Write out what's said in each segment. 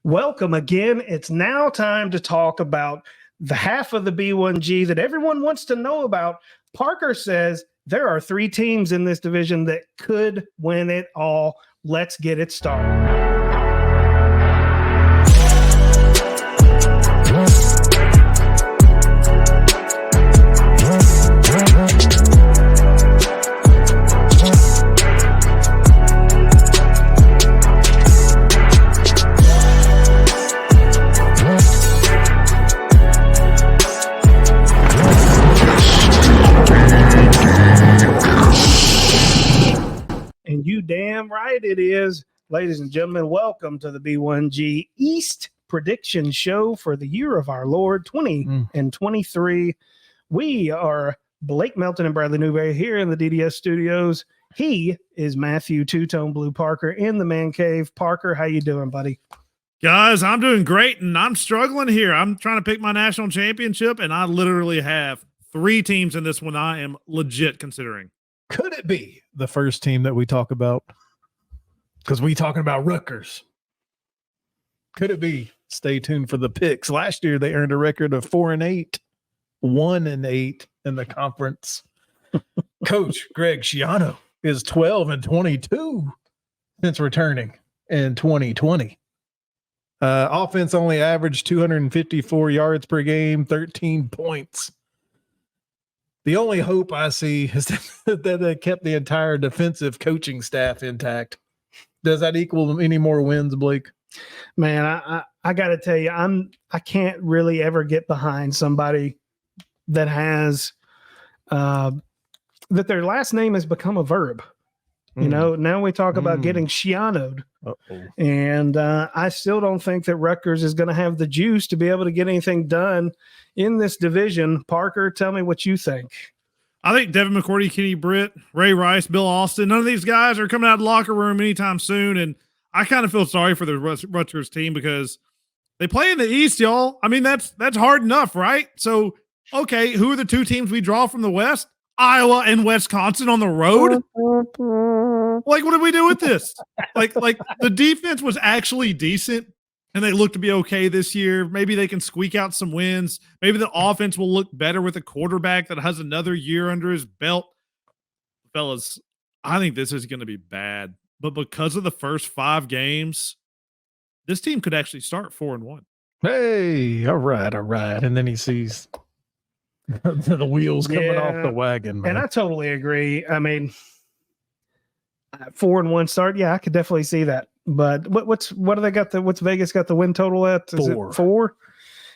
Welcome again. It's now time to talk about the half of the B1G that everyone wants to know about. Parker says there are 3 teams in this division that could win it all. Let's get it started. And you damn right it is. Ladies and gentlemen, welcome to the B1G EAST Predictions Show for the year of our Lord 2023. We are Blake Melton and Bradley Newberry here in the DDS studios. He is Matthew Two-Tone Blue Parker in the man cave. Parker, how you doing, buddy? Guys, I'm doing great, and I'm struggling here. I'm trying to pick my national championship, and I literally have 3 teams in this one I am legit considering. Could it be the first team that we talk about? Because we talking about Rutgers. Could it be? Stay tuned for the picks. Last year, they earned a record of 4-8, 1-8 in the conference. Coach Greg Schiano is 12-22 since returning in 2020. Offense only averaged 254 yards per game, 13 points. The only hope I see is that they kept the entire defensive coaching staff intact. Does that equal any more wins, Blake? Man, I got to tell you, I can't really ever get behind somebody that has that their last name has become a verb. You know, now we talk about getting Schiano'd. And I still don't think that Rutgers is going to have the juice to be able to get anything done in this division. Parker, tell me what you think. I think Devin McCourty, Kenny Britt, Ray Rice, Bill Austin, none of these guys are coming out of the locker room anytime soon. And I kind of feel sorry for the Rutgers team because they play in the East, y'all. I mean, that's hard enough, right? So, okay, who are the 2 teams we draw from the West? Iowa and Wisconsin on the road? Like, what did we do with this? Like the defense was actually decent, and they look to be okay this year. Maybe they can squeak out some wins. Maybe the offense will look better with a quarterback that has another year under his belt. Fellas, I think this is going to be bad. But because of the first 5 games, this team could actually start 4-1. Hey, all right. And then he sees the wheels coming off the wagon, man. And I totally agree. I mean, 4-1 start. Yeah, I could definitely see that. But what do they got? What's Vegas got the win total at? Is 4. It 4?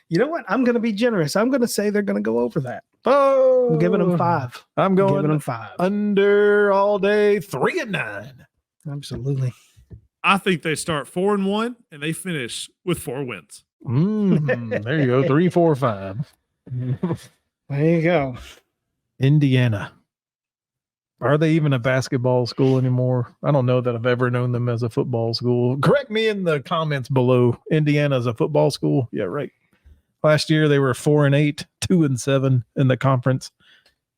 You know what? I'm going to be generous. I'm going to say they're going to go over that. Oh, I'm giving them 5. I'm going giving them 5 under all day. 3-9. Absolutely. I think they start 4-1 and they finish with 4 wins. There you go. 3, 4, 5. There you go. Indiana. Are they even a basketball school anymore? I don't know that I've ever known them as a football school. Correct me in the comments below. Indiana is a football school? Yeah, right. Last year they were 4-8, 2-7 in the conference.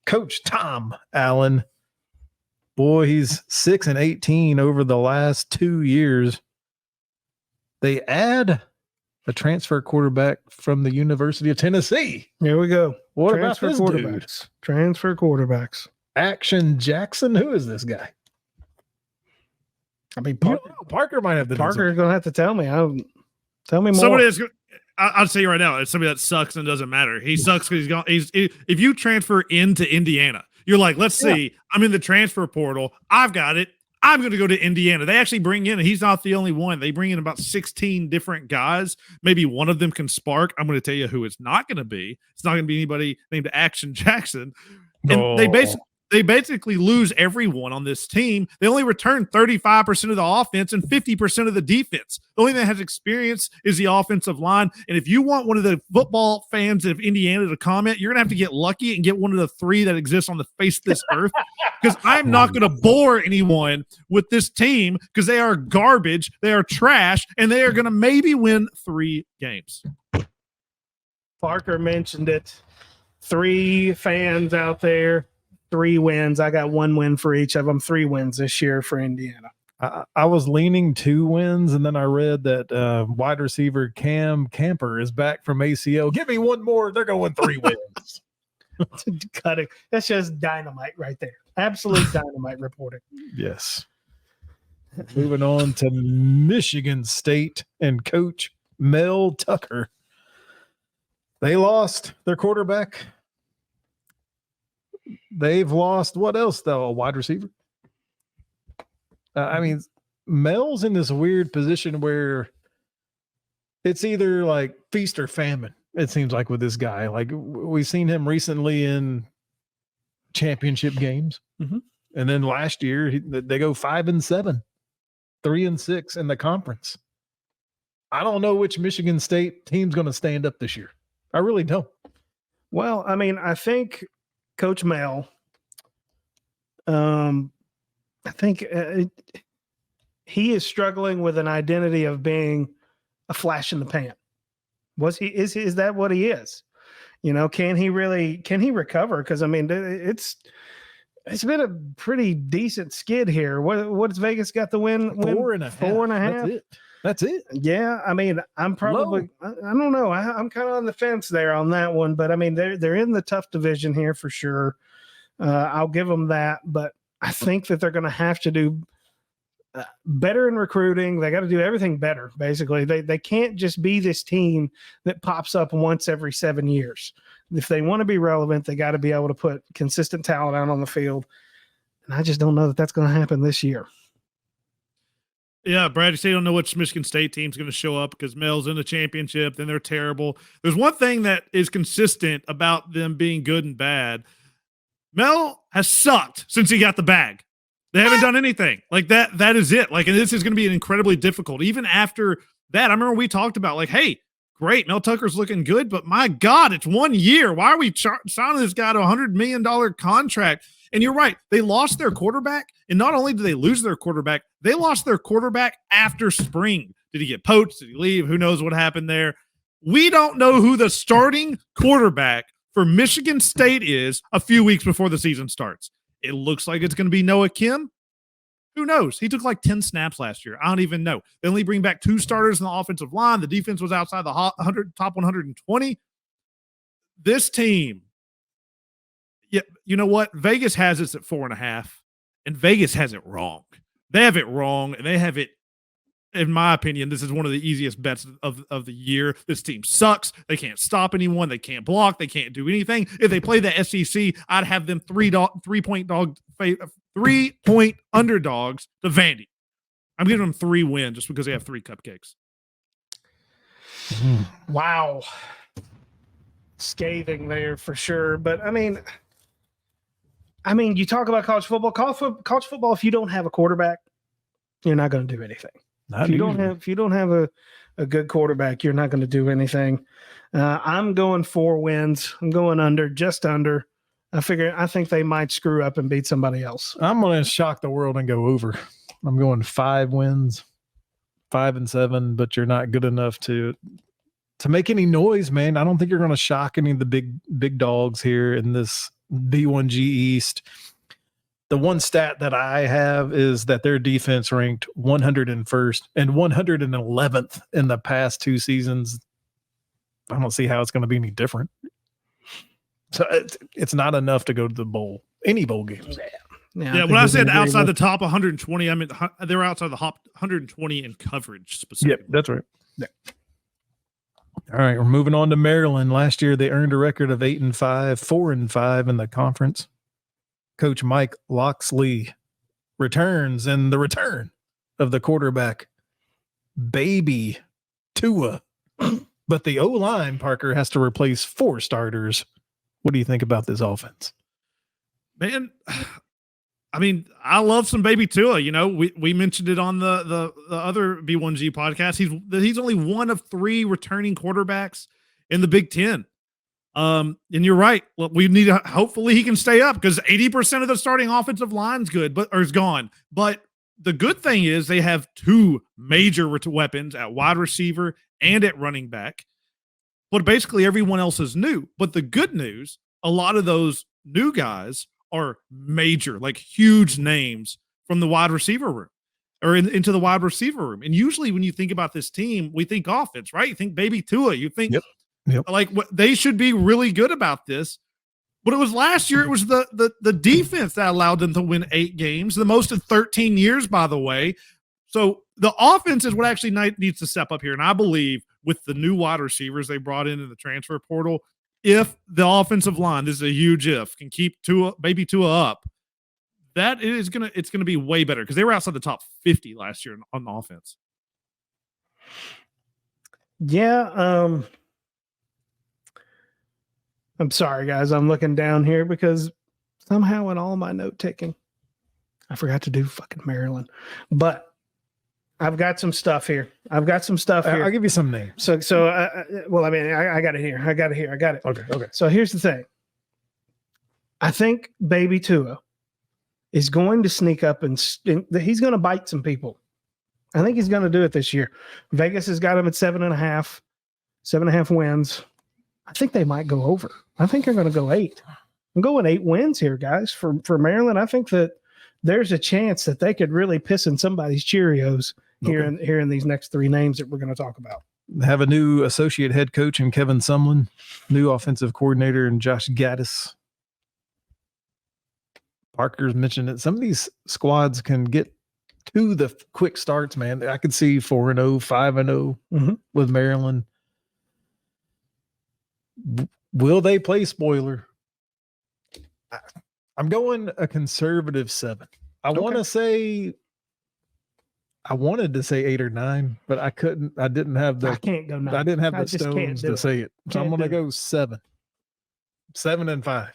Coach Tom Allen. Boy, he's 6-18 over the last 2 years. They add a transfer quarterback from the University of Tennessee. Here we go. What transfer about this quarterbacks? dude? Transfer quarterbacks. Action Jackson. Who is this guy? I mean, Parker might have the Parker's going to have to tell me. Tell me more. Somebody that's I'll tell you right now, it's somebody that sucks and doesn't matter. He sucks because if you transfer into Indiana, you're like, let's see, I'm in the transfer portal. I've got it. I'm going to go to Indiana. They actually bring in, and he's not the only one. They bring in about 16 different guys. Maybe one of them can spark. I'm going to tell you who it's not going to be. It's not going to be anybody named Action Jackson. And they basically lose everyone on this team. They only return 35% of the offense and 50% of the defense. The only thing that has experience is the offensive line. And if you want one of the football fans of Indiana to comment, you're going to have to get lucky and get one of the 3 that exists on the face of this earth, because I'm not going to bore anyone with this team because they are garbage, they are trash, and they are going to maybe win 3 games. Parker mentioned it. 3 fans out there. 3 wins. I got 1 win for each of them. 3 wins this year for Indiana. I was leaning 2 wins, and then I read that wide receiver Cam Camper is back from ACL. Give me one more. They're going 3 wins. Cut it. That's just dynamite right there. Absolute dynamite reporting. Yes. Moving on to Michigan State and Coach Mel Tucker. They lost their quarterback. They've lost what else, though? A wide receiver? I mean, Mel's in this weird position where it's either like feast or famine, it seems like, with this guy. Like, we've seen him recently in championship games. Mm-hmm. And then last year, they go 5-7, 3-6 in the conference. I don't know which Michigan State team's going to stand up this year. I really don't. Well, I mean, I think Coach Mel, I think he is struggling with an identity of being a flash in the pan. Is that what he is? You know, can he recover? Because I mean, it's been a pretty decent skid here. What's Vegas got the win? 4.5. 4.5. That's it. Yeah, I mean, I'm probably I don't know. I'm kind of on the fence there on that one, but I mean, they're in the tough division here for sure. I'll give them that, but I think that they're going to have to do better in recruiting. They got to do everything better. Basically, they can't just be this team that pops up once every 7 years. If they want to be relevant, they got to be able to put consistent talent out on the field. And I just don't know that that's going to happen this year. Yeah, Brad, you say you don't know which Michigan State team's going to show up because Mel's in the championship, then they're terrible. There's one thing that is consistent about them being good and bad. Mel has sucked since he got the bag. They haven't done anything. Like that. That is it. Like, and this is going to be incredibly difficult. Even after that, I remember we talked about, like, hey, great, Mel Tucker's looking good, but my God, it's 1 year. Why are we signing this guy to $100 million contract? And you're right. They lost their quarterback. And not only did they lose their quarterback, they lost their quarterback after spring. Did he get poached? Did he leave? Who knows what happened there? We don't know who the starting quarterback for Michigan State is a few weeks before the season starts. It looks like it's going to be Noah Kim. Who knows? He took like 10 snaps last year. I don't even know. They only bring back 2 starters in the offensive line. The defense was outside the top 120. This team, yeah, you know what? Vegas has us at 4.5, and Vegas has it wrong. They have it wrong, and they have it, in my opinion, this is one of the easiest bets of the year. This team sucks. They can't stop anyone. They can't block. They can't do anything. If they play the SEC, I'd have them 3-point underdogs to Vandy. I'm giving them 3 wins just because they have 3 cupcakes. Wow. Scathing there for sure. But I mean, you talk about college football. College football, if you don't have a quarterback, you're not going to do anything. If you don't have a good quarterback, you're not going to do anything. I'm going 4 wins. I'm going under, just under. I think they might screw up and beat somebody else. I'm going to shock the world and go over. I'm going 5 wins, 5-7, but you're not good enough to make any noise, man. I don't think you're going to shock any of the big dogs here in this B1G East. The one stat that I have is that their defense ranked 101st and 111th in the past 2 seasons. I don't see how it's going to be any different. So it's not enough to go to the bowl, any bowl games. Yeah, when I said outside the top 120, I mean they were outside the top 120 in coverage specifically. Yep, that's right. Yeah. All right, we're moving on to Maryland. Last year, they earned a record of 8-5, 4-5 in the conference. Coach Mike Loxley returns, and the return of the quarterback, baby Tua. But the O-line, Parker, has to replace 4 starters. What do you think about this offense? Man, I mean, I love some baby Tua. You know, we mentioned it on the other B1G podcast. He's only one of 3 returning quarterbacks in the Big Ten. And you're right. Look, we need to, hopefully he can stay up because 80% of the starting offensive line's good, is gone. But the good thing is they have 2 major weapons at wide receiver and at running back. But basically everyone else is new. But the good news, a lot of those new guys are major, like huge names from the wide receiver room. or into the wide receiver room. And usually when you think about this team, we think offense, right? You think baby Tua, you think like what they should be really good about this. But it was last year, it was the defense that allowed them to win 8 games, the most in 13 years, by the way. So the offense is what actually needs to step up here. And I believe with the new wide receivers they brought in the transfer portal, if the offensive line, this is a huge if, can keep baby Tua up, that is it's gonna be way better because they were outside the top 50 last year on the offense. Yeah, I'm sorry, guys. I'm looking down here because somehow in all my note taking, I forgot to do fucking Maryland. But I've got some stuff here. I'll give you some names. Well, I mean, I got it here. I got it. Okay. So here's the thing. I think baby Tua is going to sneak up and he's going to bite some people. I think he's going to do it this year. Vegas has got him at 7.5 wins. I think they might go over. I think they're going to go 8. I'm going 8 wins here, guys, for Maryland. I think that there's a chance that they could really piss in somebody's Cheerios here in these next 3 names that we're going to talk about. They have a new associate head coach in Kevin Sumlin, new offensive coordinator in Josh Gaddis. Parker's mentioned that some of these squads can get to the quick starts, man. I could see 4-0, 5-0 with Maryland. Will they play spoiler? I'm going a conservative 7. I wanted to say 8 or 9, but I couldn't. I didn't have the. I can't go 9. I didn't have the stones to say it. So I'm going to go 7. 7 and 5.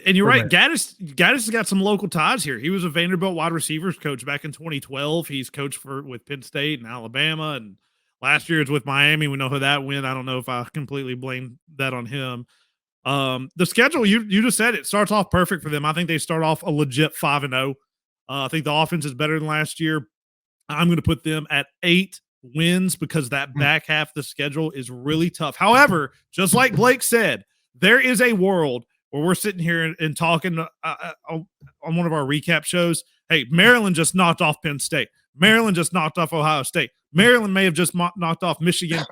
And you're right. Gaddis has got some local ties here. He was a Vanderbilt wide receivers coach back in 2012. He's coached with Penn State and Alabama, and last year it's with Miami. We know how that went. I don't know if I completely blame that on him. The schedule, you just said it, starts off perfect for them. I think they start off a legit 5-0. I think the offense is better than last year. I'm going to put them at 8 wins because that back half of the schedule is really tough. However, just like Blake said, there is a world where we're sitting here and talking on one of our recap shows. Hey, Maryland just knocked off Penn State. Maryland just knocked off Ohio State. Maryland may have just knocked off Michigan.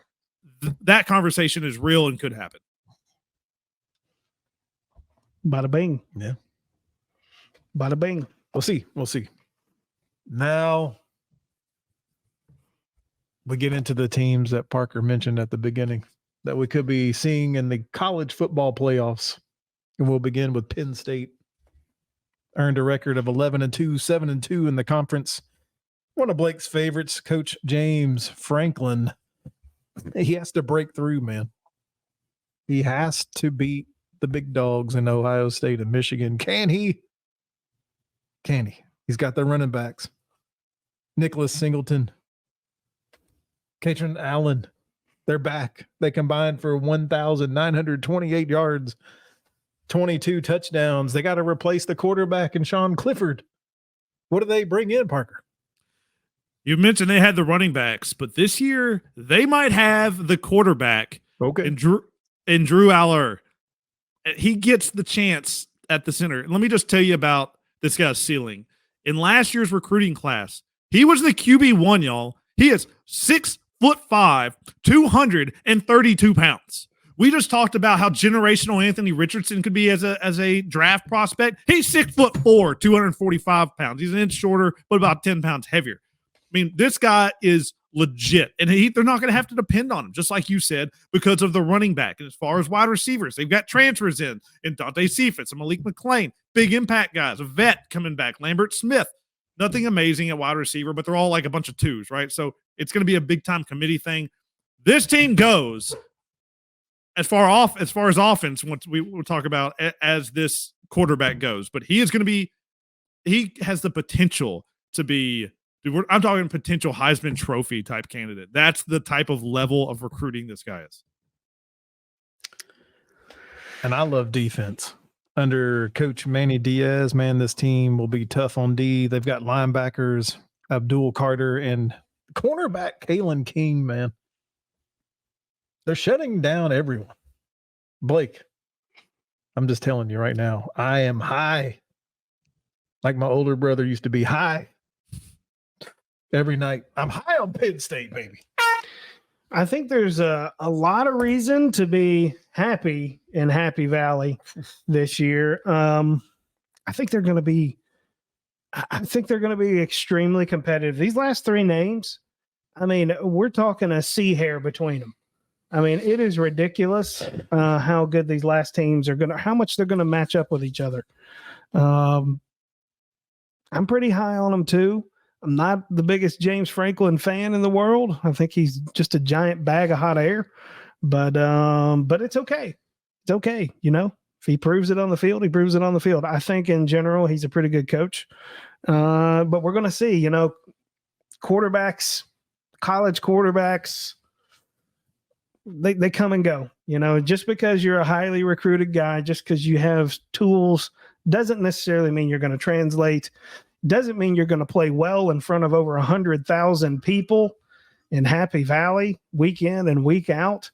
That conversation is real and could happen. Bada bing. Yeah. Bada bing. We'll see. Now we get into the teams that Parker mentioned at the beginning that we could be seeing in the college football playoffs. And we'll begin with Penn State. Earned a record of 11-2, 7-2 in the conference. One of Blake's favorites, Coach James Franklin. He has to break through, man. He has to beat the big dogs in Ohio State and Michigan. Can he? He's got the running backs. Nicholas Singleton, Katrin Allen. They're back. They combined for 1,928 yards, 22 touchdowns. They got to replace the quarterback and Sean Clifford. What do they bring in, Parker? You mentioned they had the running backs, but this year they might have the quarterback. Okay. And Drew Aller. He gets the chance at the center. And let me just tell you about this guy's ceiling. In last year's recruiting class, he was the QB1, y'all. He is 6'5", 232 pounds. We just talked about how generational Anthony Richardson could be as a draft prospect. He's 6'4", 245 pounds. He's an inch shorter, but about 10 pounds heavier. I mean, this guy is legit, and they're not going to have to depend on him, just like you said, because of the running back. And as far as wide receivers, they've got transfers in Dante Cephas and Malik McClain, big impact guys, a vet coming back, Lambert Smith. Nothing amazing at wide receiver, but they're all like a bunch of 2s, right? So it's going to be a big-time committee thing. This team goes as far as offense, once we'll talk about as this quarterback goes, but he has the potential to be, I'm talking potential Heisman Trophy type candidate. That's the type of level of recruiting this guy is. And I love defense. Under Coach Manny Diaz, man, this team will be tough on D. They've got linebackers, Abdul Carter, and cornerback Kalen King, man. They're shutting down everyone. Blake, I'm just telling you right now, I am high. Like my older brother used to be high every night. I'm high on Penn State, baby. I think there's a lot of reason to be happy in Happy Valley this year. I think they're going to be extremely competitive. These last three names, I mean, we're talking a sea hair between them. I mean, it is ridiculous how good these last teams are how much they're going to match up with each other. I'm pretty high on them too. I'm not the biggest James Franklin fan in the world. I think he's just a giant bag of hot air, but it's okay. It's okay. You know, if he proves it on the field, he proves it on the field. I think in general, he's a pretty good coach. But we're going to see, you know, quarterbacks, college quarterbacks, they come and go. You know, just because you're a highly recruited guy, just because you have tools doesn't necessarily mean you're going to translate. Doesn't mean you're going to play well in front of over 100,000 people in Happy Valley week in and week out.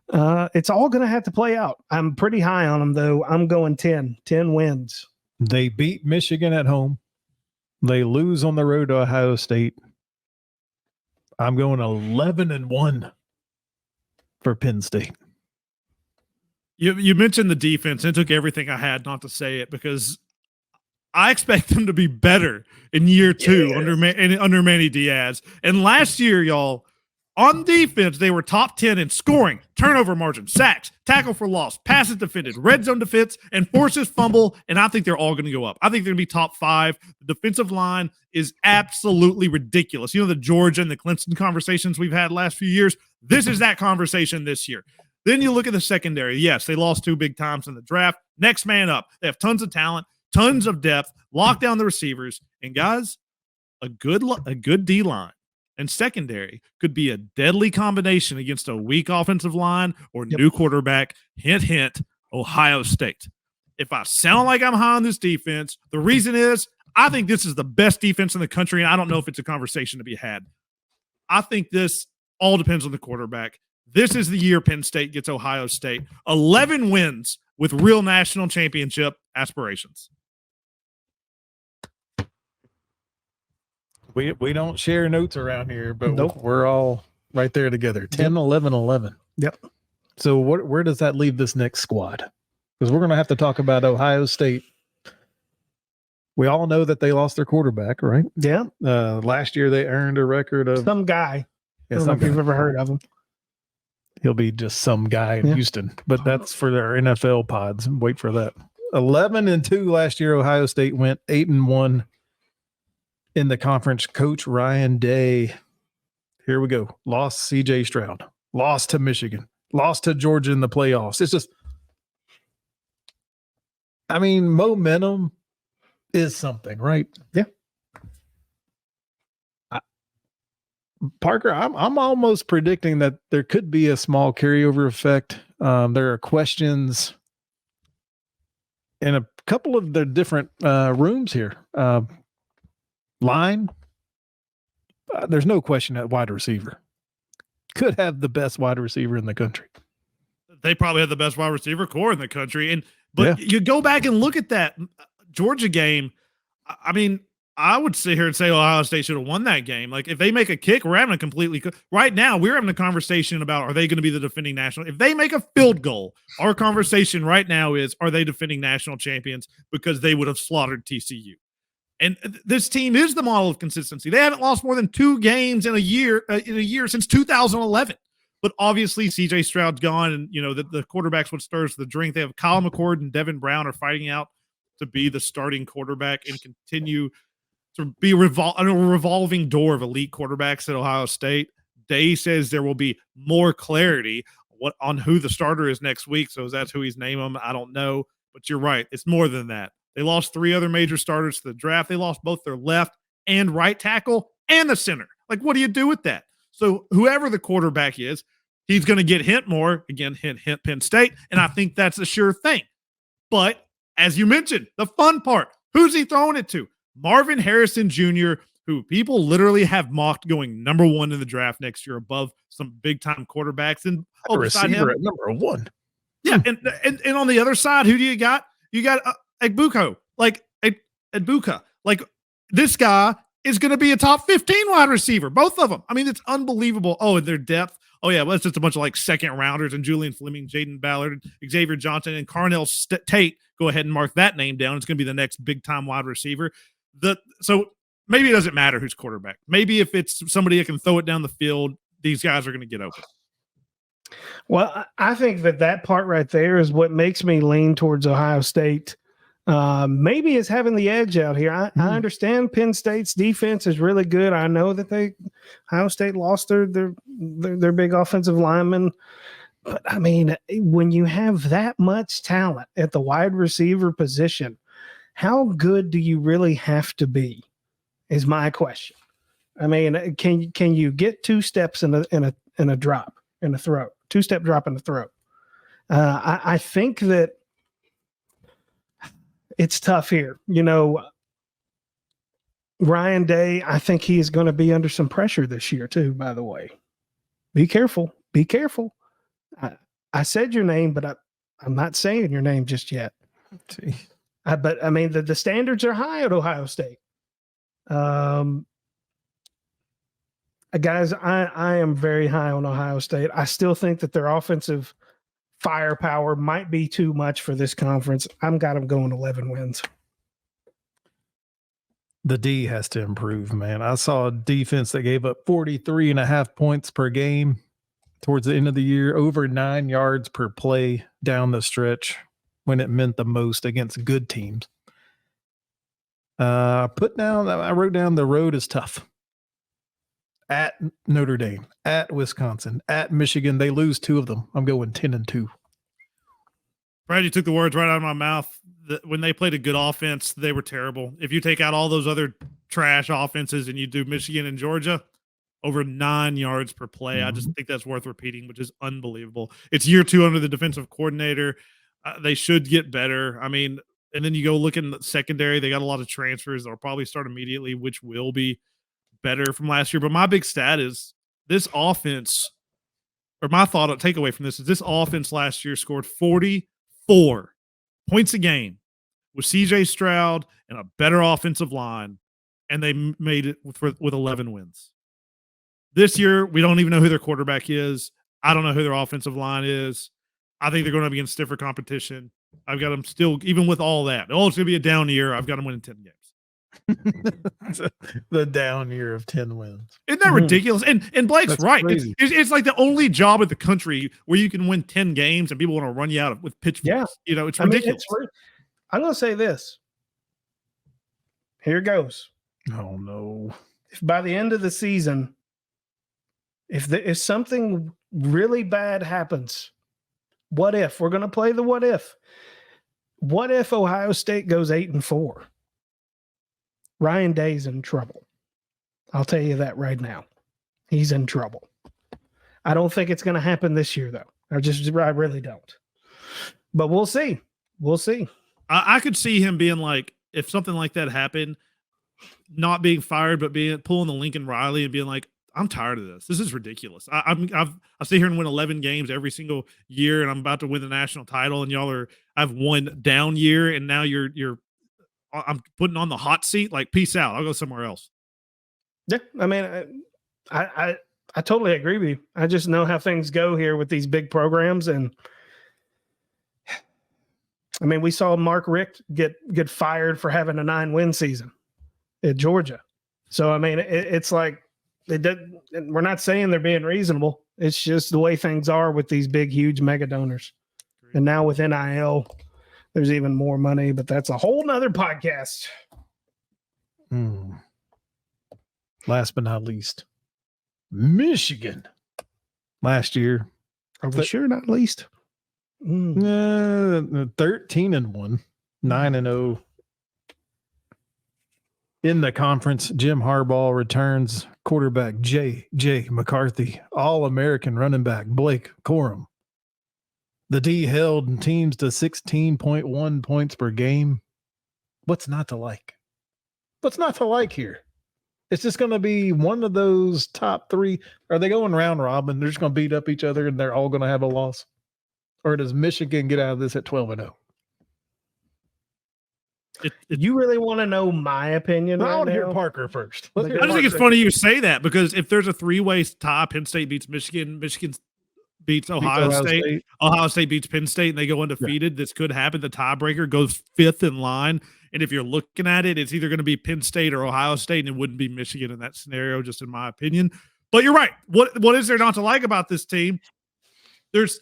It's all going to have to play out. I'm pretty high on them, though. I'm going 10 wins. They beat Michigan at home. They lose on the road to Ohio State. I'm going 11-1 for Penn State. You mentioned the defense. It took everything I had not to say it because I expect them to be better in year two under Manny Diaz. And last year, y'all, on defense, they were top 10 in scoring, turnover margin, sacks, tackle for loss, passes defended, red zone defense, and forces fumble. And I think they're all going to go up. I think they're going to be top 5. The defensive line is absolutely ridiculous. You know, the Georgia and the Clemson conversations we've had last few years. This is that conversation this year. Then you look at the secondary. Yes, they lost 2 big times in the draft. Next man up. They have tons of talent, tons of depth, lock down the receivers. And guys, a good D-line and secondary could be a deadly combination against a weak offensive line or new quarterback. Hint, hint, Ohio State. If I sound like I'm high on this defense, the reason is I think this is the best defense in the country, and I don't know if it's a conversation to be had. I think this all depends on the quarterback. This is the year Penn State gets Ohio State. 11 wins with real national championship aspirations. We don't share notes around here, but Nope. we're all right there together. 10, 11, 11. Yep. So where does that leave this next squad? Because we're going to have to talk about Ohio State. We all know that they lost their quarterback, right? Yeah. Last year they earned a record of Some guy. I Yeah, don't know some if you've guy. ever heard of him. He'll be just some guy in Yeah. Houston, but that's for their NFL pods. Wait for that. 11-2 last year. Ohio State went 8-1 in the conference. Coach Ryan Day. Here we go. Lost CJ Stroud. Lost to Michigan. Lost to Georgia in the playoffs. It's just, I mean, momentum is something, right? Yeah. Parker, I'm almost predicting that there could be a small carryover effect. There are questions in a couple of the different rooms here. Line, there's no question at wide receiver. Could have the best wide receiver in the country. They probably have the best wide receiver core in the country. But you go back and look at that Georgia game. I mean, I would sit here and say Ohio State should have won that game. Like, if they make a kick, we're having a completely – right now, we're having a conversation about are they going to be the defending national – if they make a field goal, our conversation right now is are they defending national champions because they would have slaughtered TCU. And this team is the model of consistency. They haven't lost more than 2 games in a year since 2011. But obviously, CJ Stroud's gone, and you know the quarterback's what stirs the drink. They have Kyle McCord and Devin Brown are fighting out to be the starting quarterback and continue to be a revolving door of elite quarterbacks at Ohio State. Day says there will be more clarity on who the starter is next week. So that's who he's named them. I don't know, but you're right. It's more than that. They lost 3 other major starters to the draft. They lost both their left and right tackle and the center. Like, what do you do with that? So whoever the quarterback is, he's going to get hit more. Again, hint, Penn State. And I think that's a sure thing. But as you mentioned, the fun part, who's he throwing it to? Marvin Harrison Jr., who people literally have mocked going number 1 in the draft next year above some big-time quarterbacks. And Receiver at number 1. Yeah, and on the other side, who do you got? You got Egbuka. Like, Egbuka. Like, this guy is going to be a top 15 wide receiver. Both of them. I mean, it's unbelievable. Oh, and their depth. Oh, yeah. Well, it's just a bunch of like second rounders and Julian Fleming, Jaden Ballard, Xavier Johnson, and Carnell Tate. Go ahead and mark that name down. It's going to be the next big time wide receiver. So maybe it doesn't matter who's quarterback. Maybe if it's somebody that can throw it down the field, these guys are going to get open. Well, I think that part right there is what makes me lean towards Ohio State. Maybe it's having the edge out here. I understand Penn State's defense is really good. I know that Ohio State lost their big offensive lineman. But I mean, when you have that much talent at the wide receiver position, how good do you really have to be? Is my question. I mean, can you get 2 steps in a drop in a throw, 2-step drop in the throw? I think that it's tough here. You know, Ryan Day, I think he is going to be under some pressure this year too. By the way, be careful. Be careful. I said your name, but I'm not saying your name just yet. But I mean, the standards are high at Ohio State. Guys, I am very high on Ohio State. I still think that their offensive firepower might be too much for this conference. I've got them going 11 wins. The D has to improve, man. I saw a defense that gave up 43.5 points per game towards the end of the year, over 9 yards per play down the stretch when it meant the most against good teams. I wrote down the road is tough. At Notre Dame, at Wisconsin, at Michigan, they lose 2 of them. I'm going 10-2. Brad, you took the words right out of my mouth. When they played a good offense, they were terrible. If you take out all those other trash offenses and you do Michigan and Georgia, over 9 yards per play. I just think that's worth repeating, which is unbelievable. It's year 2 under the defensive coordinator. They should get better. I mean, and then you go look in the secondary. They got a lot of transfers. They'll probably start immediately, which will be better from last year. But my big stat is this offense, or my takeaway from this is this offense last year scored 44 points a game with CJ Stroud and a better offensive line, and they made it with 11 wins. This year, we don't even know who their quarterback is. I don't know who their offensive line is. I think they're going to be in stiffer competition. I've got them still, even with all that. Oh, it's going to be a down year. I've got them winning 10 games. The down year of 10 wins. Isn't that ridiculous? And Blake's That's right. It's like the only job in the country where you can win 10 games and people want to run you out with pitchforks. Yeah. You know, it's ridiculous. I'm going to say this. Here goes. Oh, no. If by the end of the season, if something really bad happens, what if? We're going to play the what if. What if Ohio State goes 8-4? Ryan Day's in trouble. I'll tell you that right now. He's in trouble. I don't think it's going to happen this year, though. I really don't. But we'll see. We'll see. I could see him being like, if something like that happened, not being fired, but pulling the Lincoln Riley and being like, I'm tired of this. This is ridiculous. I sit here and win 11 games every single year, and I'm about to win the national title, and I've one down year, and now I'm putting on the hot seat. Like, peace out. I'll go somewhere else. Yeah, I mean, I totally agree with you. I just know how things go here with these big programs, and I mean, we saw Mark Richt get fired for having a 9-win season at Georgia. So I mean, it's like we're not saying they're being reasonable. It's just the way things are with these big, huge mega donors. And now with NIL, there's even more money, but that's a whole nother podcast. Last but not least, Michigan. Last year. Are we sure not least? 13-1, 9-0. In the conference, Jim Harbaugh returns quarterback J.J. McCarthy, All-American running back Blake Corum. The D held teams to 16.1 points per game. What's not to like? What's not to like here? It's just going to be one of those top 3. Are they going round robin? They're just going to beat up each other and they're all going to have a loss? Or does Michigan get out of this at 12-0? You really want to know my opinion? I right want to hear now? Parker first. Let's hear I just think it's Parker. funny you say that because if there's a 3-way tie, Penn State beats Michigan, Michigan beats Ohio State, Ohio State beats Penn State, and they go undefeated. This could happen. The tiebreaker goes 5th in line. And if you're looking at it, it's either going to be Penn State or Ohio State, and it wouldn't be Michigan in that scenario, just in my opinion. But you're right. What is there not to like about this team? There's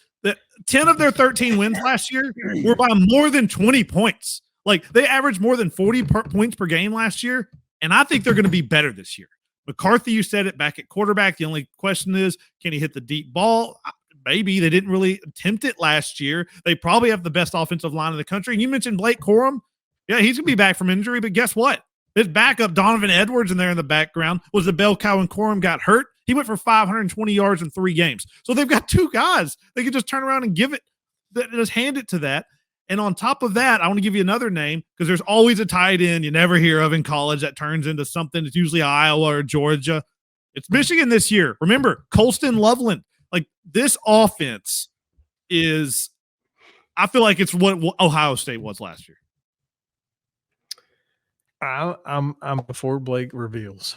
10 of their 13 wins last year were by more than 20 points. Like, they averaged more than 40 points per game last year, and I think they're going to be better this year. McCarthy, you said it, back at quarterback. The only question is, can he hit the deep ball? Maybe. They didn't really attempt it last year. They probably have the best offensive line in the country. And you mentioned Blake Corum. Yeah, he's going to be back from injury, but guess what? His backup, Donovan Edwards, in there in the background, was the bell cow when Corum got hurt. He went for 520 yards in 3 games. So they've got 2 guys. They can just turn around and just hand it to that. And on top of that, I want to give you another name because there's always a tight end you never hear of in college that turns into something. It's usually Iowa or Georgia. It's Michigan this year. Remember, Colston Loveland. Like, this offense is, I feel like it's what Ohio State was last year. I'm before Blake reveals,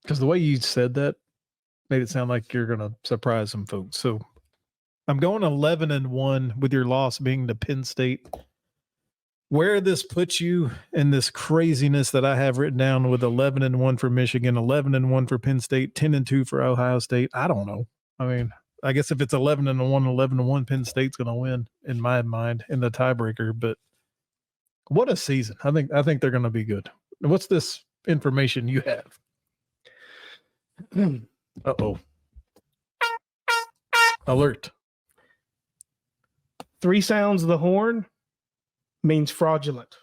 because the way you said that made it sound like you're going to surprise some folks. So I'm going 11-1 with your loss being to Penn State. Where this puts you in this craziness that I have written down with 11-1 for Michigan, 11-1 for Penn State, 10-2 for Ohio State. I don't know. I mean, I guess if it's 11-1, 11-1, Penn State's going to win in my mind in the tiebreaker. But what a season! I think they're going to be good. What's this information you have? Uh-oh. Alert. 3 sounds of the horn means fraudulent.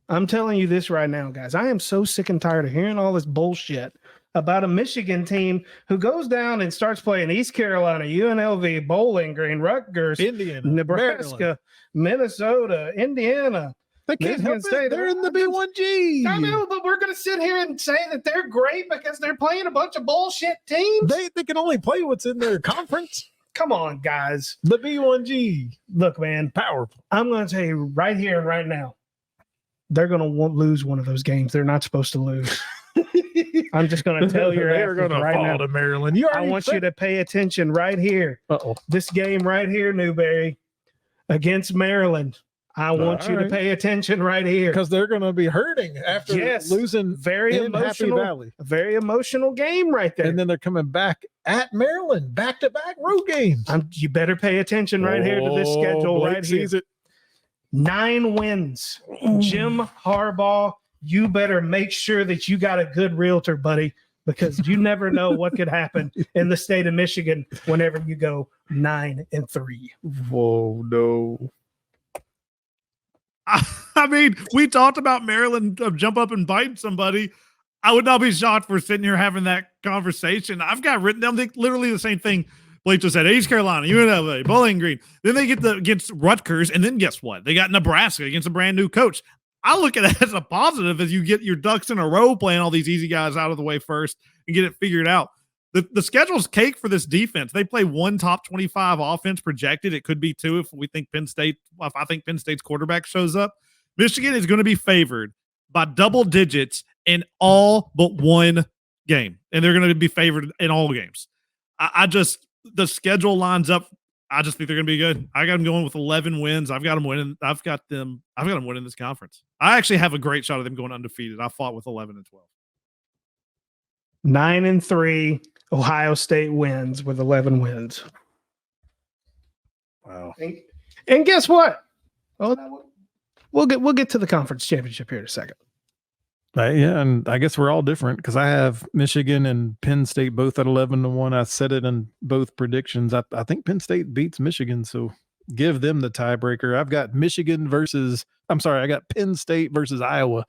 I'm telling you this right now, guys. I am so sick and tired of hearing all this bullshit about a Michigan team who goes down and starts playing East Carolina, UNLV, Bowling Green, Rutgers, Indiana, Nebraska, Minnesota, Indiana. They can't Michigan help State. it. They're in the B1G. I know, but we're going to sit here and say that they're great because they're playing a bunch of bullshit teams. They can only play what's in their conference. Come on, guys. The B1G. Look, man, Powerful. I'm going to tell you right here and right now, they're going to lose one of those games they're not supposed to lose. I'm just going to tell you they're going to fall to Maryland. I want you to pay attention right here. Uh-oh. This game right here, Newberry, against Maryland. I want you to pay attention right here because they're going to be hurting after losing very emotional, Happy Valley. A very emotional game right there. And then they're coming back at Maryland, back-to-back road games. You better pay attention right here to this schedule Blake right here. sees it. 9 wins. Jim Harbaugh, you better make sure that you got a good realtor, buddy, because you never know what could happen in the state of Michigan whenever you go 9-3. Whoa, no. I mean, we talked about Maryland jump up and bite somebody. I would not be shocked for sitting here having that conversation. I've got written down literally the same thing Blake just said. East Carolina, UNLV, Bowling Green. Then they get against Rutgers, and then guess what? They got Nebraska against a brand new coach. I look at it as a positive as you get your ducks in a row playing all these easy guys out of the way first and get it figured out. The schedule's cake for this defense. They play 1 top 25 offense projected. It could be 2 if I think Penn State's quarterback shows up. Michigan is going to be favored by double digits in all but 1 game. And they're going to be favored in all games. The schedule lines up. I just think they're going to be good. I got them going with 11 wins. I've got them winning. I've got them winning this conference. I actually have a great shot of them going undefeated. I fought with 11-12. 9-3. Ohio State wins with 11 wins. Wow. And guess what? Oh, we'll get to the conference championship here in a second. Yeah, and I guess we're all different because I have Michigan and Penn State both at 11-1. I said it in both predictions. I think Penn State beats Michigan, so give them the tiebreaker. I got Penn State versus Iowa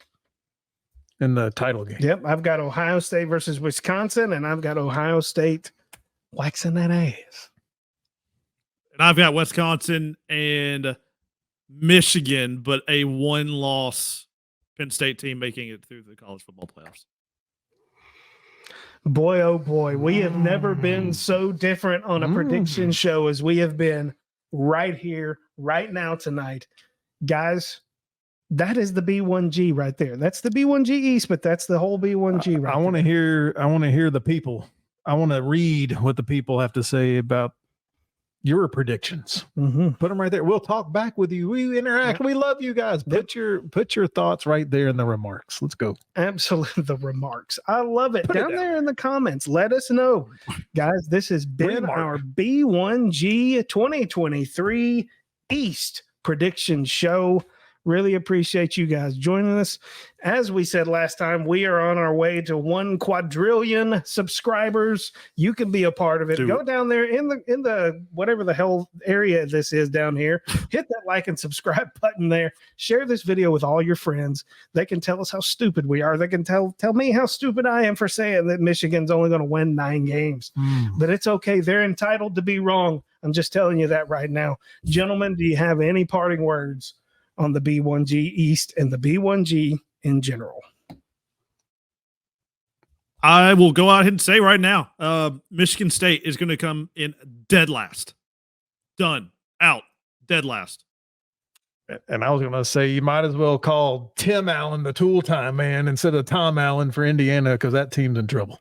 in the title game. Yep, I've got Ohio State versus Wisconsin, and I've got Ohio State waxing that ass. And I've got Wisconsin and Michigan, but a 1-loss Penn State team making it through the college football playoffs. Boy, oh boy, we have never been so different on a prediction show as we have been right here, right now tonight. Guys, That is the B1G right there. That's the B1G East, but that's the whole B1G right I want to hear. I want to hear the people. I want to read what the people have to say about your predictions. Mm-hmm. Put them right there. We'll talk back with you. We interact. Yep. We love you guys. Put your thoughts right there in the remarks. Let's go. Absolutely. The remarks. I love it. Put it Down down. there in the comments, let us know. Guys, this has been Remark. our B1G 2023 East Prediction Show. Really appreciate you guys joining us. As we said last time, we are on our way to 1 quadrillion subscribers. You can be a part of it. Go down there in the whatever the hell area this is down here. Hit that like and subscribe button there. Share this video with all your friends. They can tell us how stupid we are. They can tell me how stupid I am for saying that Michigan's only going to win 9 games. But it's okay. They're entitled to be wrong. I'm just telling you that right now. Gentlemen, do you have any parting words on the B1G East and the B1G in general? I will go out and say right now, Michigan State is going to come in dead last. Done. Out. Dead last. And I was going to say, you might as well call Tim Allen the tool time man instead of Tom Allen for Indiana, because that team's in trouble.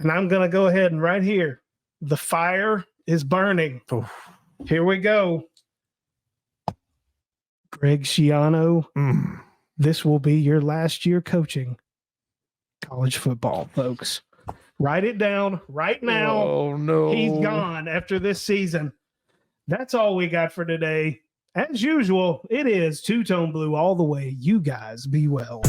And I'm going to go ahead and right here, the fire is burning. Oh. Here we go. Greg Schiano, this will be your last year coaching college football, folks. Write it down right now. Oh, no. He's gone after this season. That's all we got for today. As usual, it is two-tone blue all the way. You guys be well.